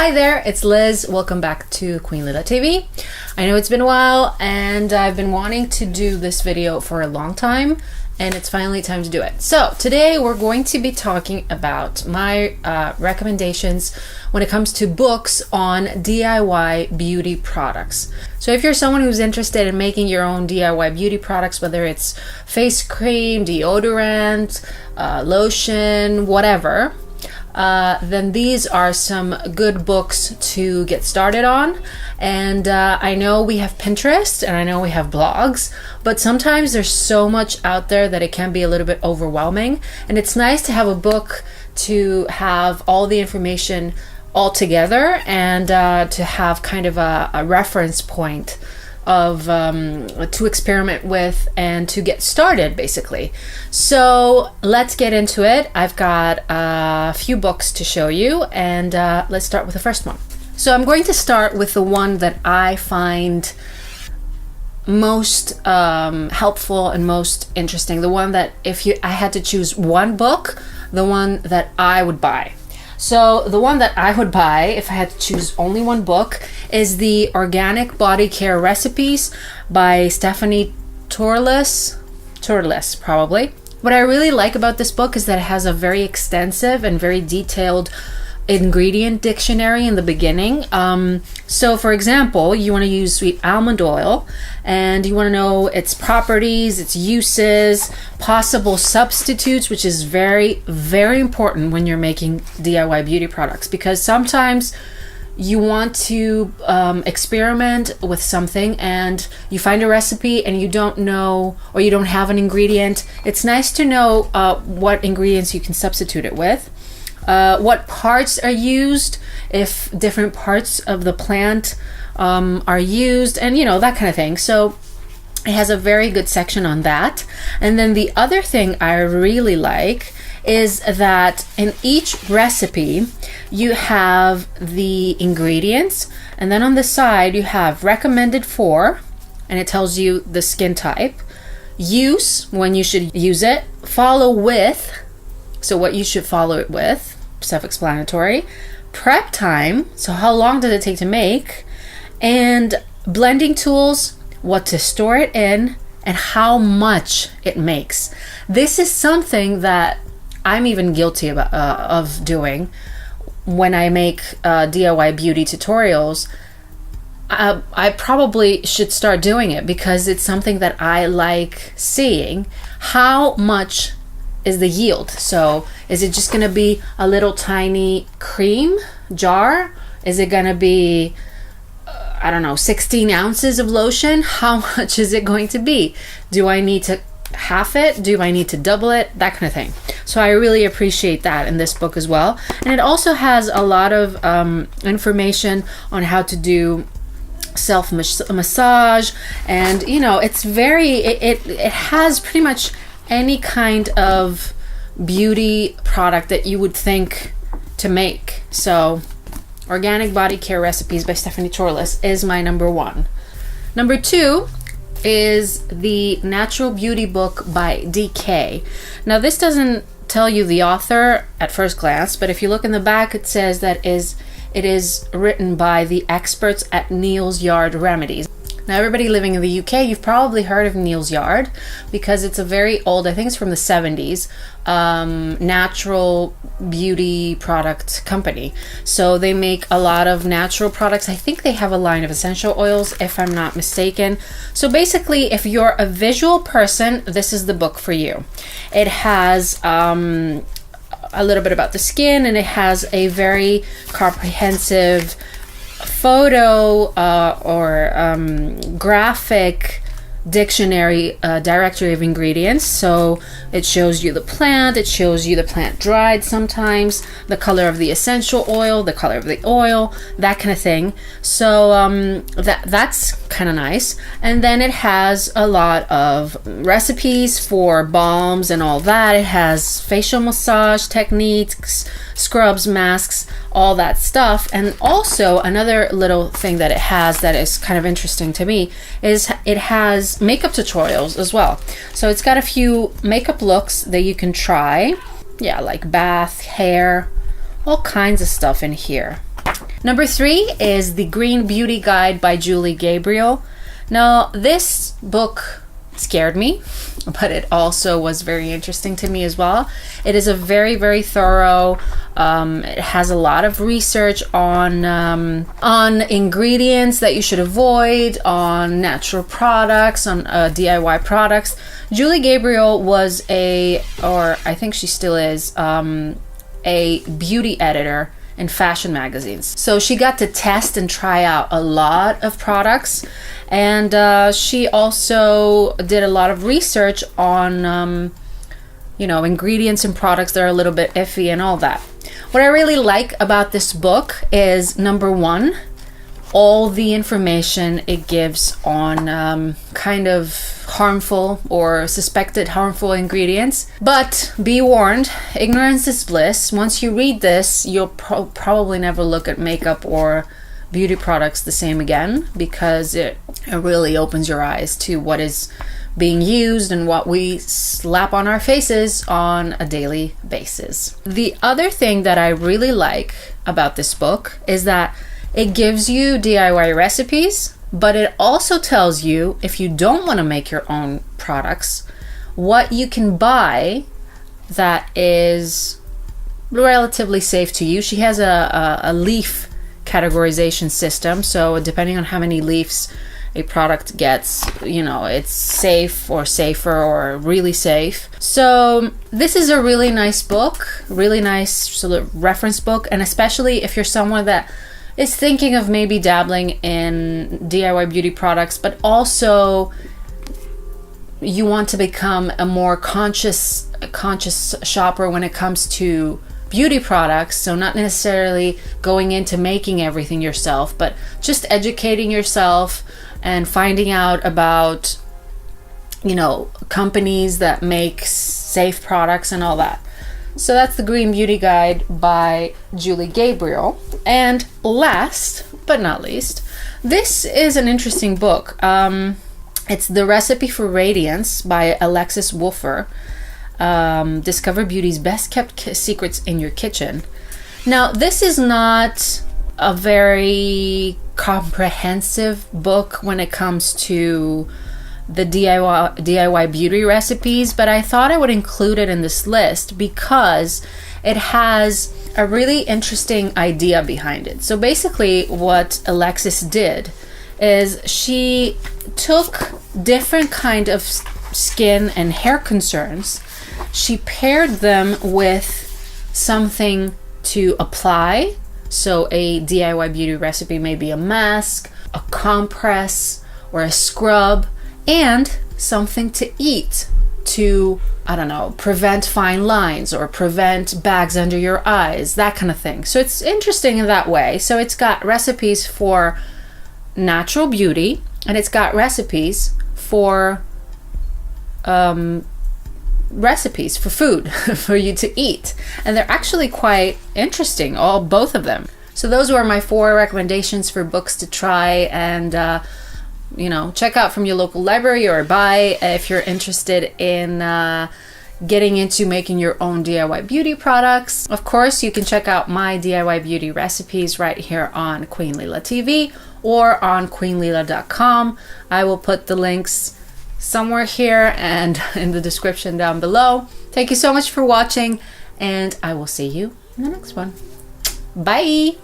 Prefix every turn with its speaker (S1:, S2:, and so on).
S1: Hi there, it's Liz. Welcome back to QueenLita.tv. I know it's been a while and I've been wanting to do this video for a long time and it's finally time to do it. So today we're going to be talking about my recommendations when it comes to books on DIY beauty products. So if you're someone who's interested in making your own DIY beauty products, whether it's face cream, deodorant, lotion, whatever, then these are some good books to get started on. And I know we have Pinterest and I know we have blogs, but sometimes there's so much out there that it can be a little bit overwhelming, and it's nice to have a book to have all the information all together and to have kind of a reference point of to experiment with and to get started, basically. So let's get into it. I've got a few books to show you, and let's start with the first one. So I'm going to start with the one that I find most helpful and most interesting, the one that I had to choose one book, the one that I would buy. So the one that I would buy if I had to choose only one book is the Organic Body Care Recipes by Stephanie Torres, probably. What I really like about this book is that it has a very extensive and very detailed ingredient dictionary in the beginning. So for example, you want to use sweet almond oil and you want to know its properties, its uses, possible substitutes, which is very, very important when you're making DIY beauty products, because sometimes you want to experiment with something and you find a recipe and you don't know, or you don't have an ingredient. It's nice to know what ingredients you can substitute it with. What parts are used, if different parts of the plant are used, and that kind of thing. So it has a very good section on that. And then the other thing I really like is that in each recipe you have the ingredients, and then on the side you have recommended for, and it tells you the skin type, use, when you should use it, follow with, so what you should follow it with, self-explanatory, prep time, so how long did it take to make, and blending tools, what to store it in, and how much it makes. This is something that I'm even guilty of doing when I make DIY beauty tutorials. I probably should start doing it because it's something that I like seeing. How much is the yield? So is it just going to be a little tiny cream jar? Is it going to be, I don't know, 16 ounces of lotion? How much is it going to be? Do I need to half it? Do I need to double it? That kind of thing. So I really appreciate that in this book as well. And it also has a lot of information on how to do self massage, and it's very, it has pretty much any kind of beauty product that you would think to make. So Organic Body Care Recipes by Stephanie Torres is my number one. Number two is the Natural Beauty book by DK. Now this doesn't tell you the author at first glance, but if you look in the back, it says that it is written by the experts at Neal's Yard Remedies. Now everybody living in the UK, you've probably heard of Neal's Yard because it's a very old, I think it's from the 70s, natural beauty product company. So they make a lot of natural products. I think they have a line of essential oils, if I'm not mistaken. So basically, if you're a visual person, this is the book for you. It has a little bit about the skin, and it has a very comprehensive photo or graphic dictionary directory of ingredients. So it shows you the plant, it shows you the plant dried sometimes, the color of the essential oil, the color of the oil, that kind of thing. So that's kind of nice. And then it has a lot of recipes for balms and all that. It has facial massage techniques, scrubs, masks, all that stuff. And also another little thing that it has that is kind of interesting to me is it has makeup tutorials as well. So it's got a few makeup looks that you can try. Yeah, like bath, hair, all kinds of stuff in here. Number 3 is The Green Beauty Guide by Julie Gabriel. Now, this book scared me, but it also was very interesting to me as well. It is a very, very thorough, it has a lot of research on ingredients that you should avoid, on natural products, on DIY products. Julie Gabriel was or I think she still is, a beauty editor in fashion magazines. So she got to test and try out a lot of products, and she also did a lot of research on ingredients and products that are a little bit iffy and all that. What I really like about this book is, number 1, all the information it gives on kind of harmful or suspected harmful ingredients. But be warned, ignorance is bliss. Once you read this, you'll probably never look at makeup or beauty products the same again, because it really opens your eyes to what is being used and what we slap on our faces on a daily basis. The other thing that I really like about this book is that it gives you DIY recipes, but it also tells you, if you don't want to make your own products, what you can buy that is relatively safe to use. She has a leaf categorization system, so depending on how many leaves a product gets, it's safe or safer or really safe. So this is a really nice book, really nice sort of reference book, and especially if you're someone that is thinking of maybe dabbling in DIY beauty products, but also you want to become a more conscious shopper when it comes to beauty products. So not necessarily going into making everything yourself, but just educating yourself and finding out about, companies that make safe products and all that. So that's The Green Beauty Guide by Julie Gabriel. And last but not least, this is an interesting book. It's The Recipe for Radiance by Alexis Wolfer. Discover Beauty's Best Kept Secrets in Your Kitchen. Now, this is not a very comprehensive book when it comes to the DIY beauty recipes, but I thought I would include it in this list because it has a really interesting idea behind it. So basically what Alexis did is she took different kind of skin and hair concerns, she paired them with something to apply. So a DIY beauty recipe may be a mask, a compress, or a scrub, and something to eat to, prevent fine lines or prevent bags under your eyes, that kind of thing. So it's interesting in that way. So it's got recipes for natural beauty, and it's got recipes for food for you to eat, and they're actually quite interesting, both of them. So those were my 4 recommendations for books to try and check out from your local library or buy if you're interested in getting into making your own DIY beauty products. Of course, you can check out my DIY beauty recipes right here on Queen Lila TV or on queenlila.com. I will put the links somewhere here and in the description down below. Thank you so much for watching, and I will see you in the next one. Bye!